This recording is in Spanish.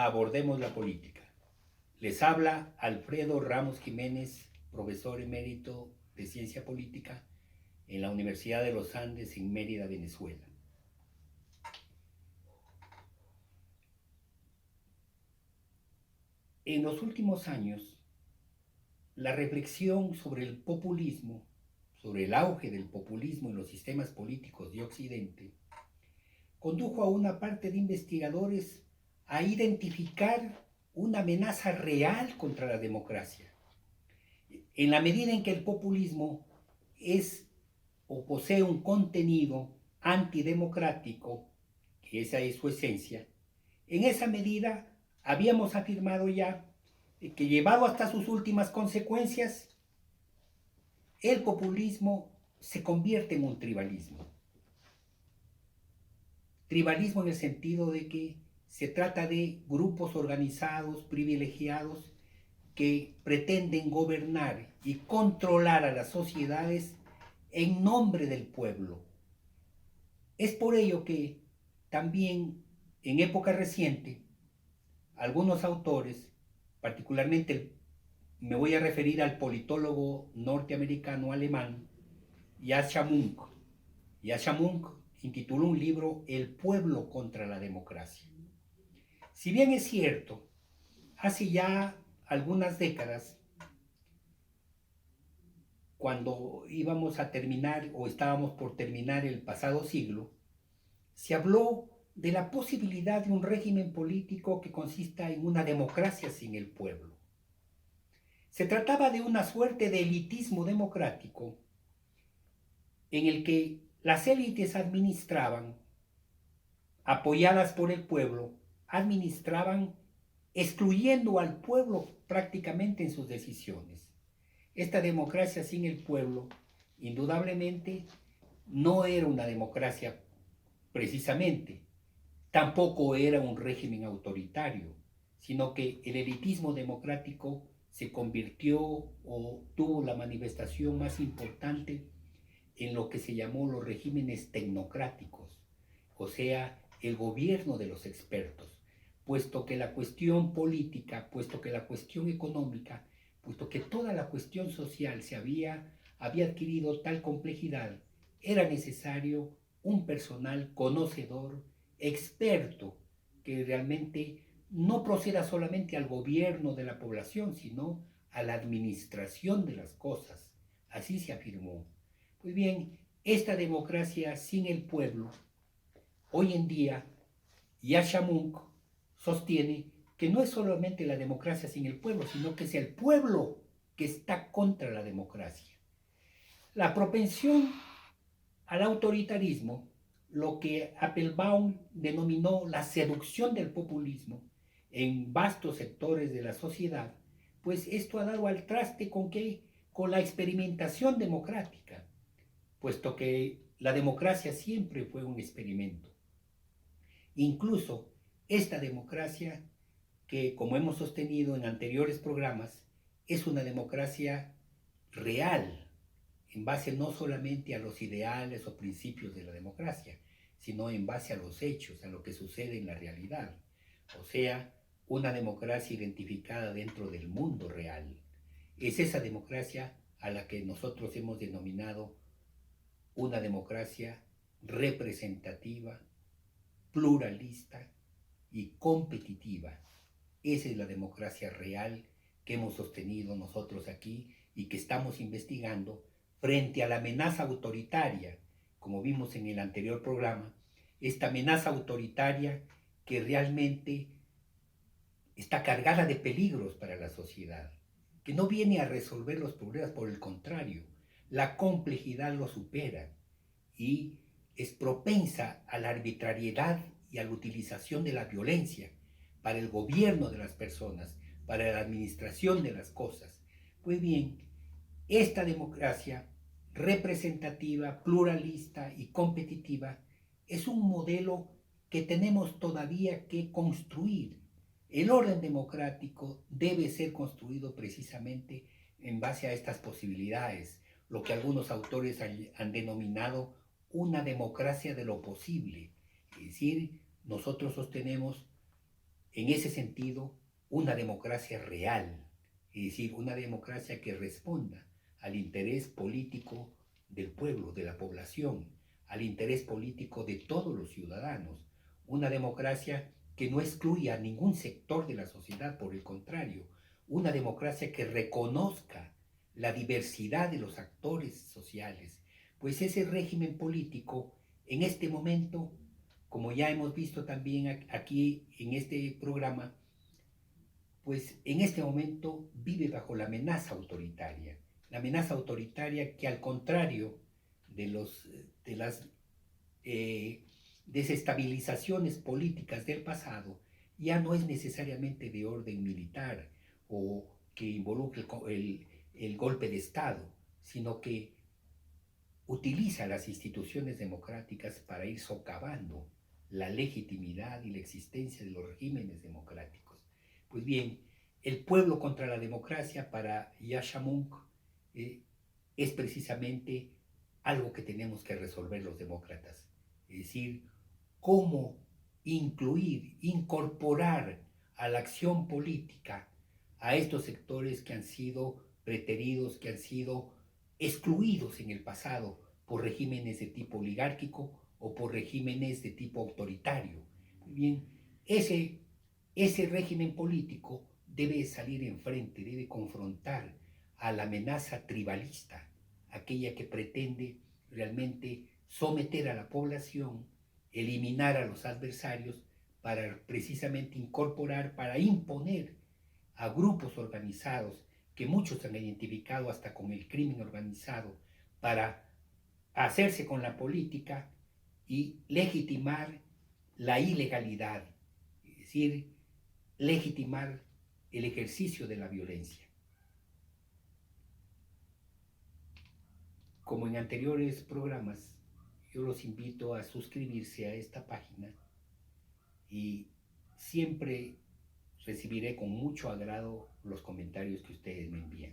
a Abordemos la Política. Les habla Alfredo Ramos Jiménez, profesor emérito de Ciencia Política en la Universidad de los Andes en Mérida, Venezuela. En los últimos años, la reflexión sobre el populismo, sobre el auge del populismo en los sistemas políticos de Occidente, condujo a una parte de investigadores a identificar una amenaza real contra la democracia. En la medida en que el populismo es o posee un contenido antidemocrático, que esa es su esencia, en esa medida habíamos afirmado ya que llevado hasta sus últimas consecuencias, el populismo se convierte en un tribalismo. Tribalismo en el sentido de que se trata de grupos organizados, privilegiados, que pretenden gobernar y controlar a las sociedades en nombre del pueblo. Es por ello que también en época reciente, algunos autores, particularmente me voy a referir al politólogo norteamericano alemán Yascha Mounk. Yascha Mounk intituló un libro El pueblo contra la democracia. Si bien es cierto, hace ya algunas décadas, cuando íbamos a terminar o estábamos por terminar el pasado siglo, se habló de la posibilidad de un régimen político que consista en una democracia sin el pueblo. Se trataba de una suerte de elitismo democrático en el que las élites administraban, apoyadas por el pueblo, administraban excluyendo al pueblo prácticamente en sus decisiones. Esta democracia sin el pueblo, indudablemente, no era una democracia precisamente, tampoco era un régimen autoritario, sino que el elitismo democrático se convirtió o tuvo la manifestación más importante en lo que se llamó los regímenes tecnocráticos, o sea, el gobierno de los expertos, puesto que la cuestión política, puesto que la cuestión económica, puesto que toda la cuestión social había adquirido tal complejidad, era necesario un personal conocedor, experto, que realmente no proceda solamente al gobierno de la población, sino a la administración de las cosas. Así se afirmó. Pues bien, esta democracia sin el pueblo, hoy en día, Yascha Mounk sostiene que no es solamente la democracia sin el pueblo, sino que es el pueblo que está contra la democracia. La propensión al autoritarismo, lo que Applebaum denominó la seducción del populismo en vastos sectores de la sociedad, pues esto ha dado al traste con la experimentación democrática, puesto que la democracia siempre fue un experimento. Incluso esta democracia, que como hemos sostenido en anteriores programas, es una democracia real, en base no solamente a los ideales o principios de la democracia, sino en base a los hechos, a lo que sucede en la realidad. O sea, una democracia identificada dentro del mundo real. Es esa democracia a la que nosotros hemos denominado una democracia representativa, pluralista y competitiva. Esa es la democracia real que hemos sostenido nosotros aquí y que estamos investigando frente a la amenaza autoritaria, como vimos en el anterior programa, esta amenaza autoritaria que realmente está cargada de peligros para la sociedad, que no viene a resolver los problemas, por el contrario, la complejidad lo supera y es propensa a la arbitrariedad y a la utilización de la violencia para el gobierno de las personas, para la administración de las cosas. Pues bien, esta democracia representativa, pluralista y competitiva es un modelo que tenemos todavía que construir. El orden democrático debe ser construido precisamente en base a estas posibilidades, lo que algunos autores han denominado una democracia de lo posible. Es decir, nosotros sostenemos en ese sentido, una democracia real, es decir, una democracia que responda al interés político del pueblo, de la población, al interés político de todos los ciudadanos, una democracia que no excluya a ningún sector de la sociedad, por el contrario, una democracia que reconozca la diversidad de los actores sociales, pues ese régimen político en este momento, como ya hemos visto también aquí en este programa, pues en este momento vive bajo la amenaza autoritaria que al contrario de las eh, desestabilizaciones políticas del pasado, ya no es necesariamente de orden militar o que involucre el golpe de Estado, sino que utiliza las instituciones democráticas para ir socavando la legitimidad y la existencia de los regímenes democráticos. Pues bien, el pueblo contra la democracia para Yasha Monk eh, es precisamente algo que tenemos que resolver los demócratas. Es decir, cómo incluir, incorporar a la acción política a estos sectores que han sido preteridos, que han sido excluidos en el pasado por regímenes de tipo oligárquico o por regímenes de tipo autoritario. Muy bien, ese régimen político debe salir enfrente, debe confrontar a la amenaza tribalista, aquella que pretende realmente someter a la población, eliminar a los adversarios para precisamente incorporar, para imponer a grupos organizados que muchos han identificado hasta con el crimen organizado para hacerse con la política y legitimar la ilegalidad, es decir, legitimar el ejercicio de la violencia. Como en anteriores programas, yo los invito a suscribirse a esta página y siempre recibiré con mucho agrado los comentarios que ustedes me envían.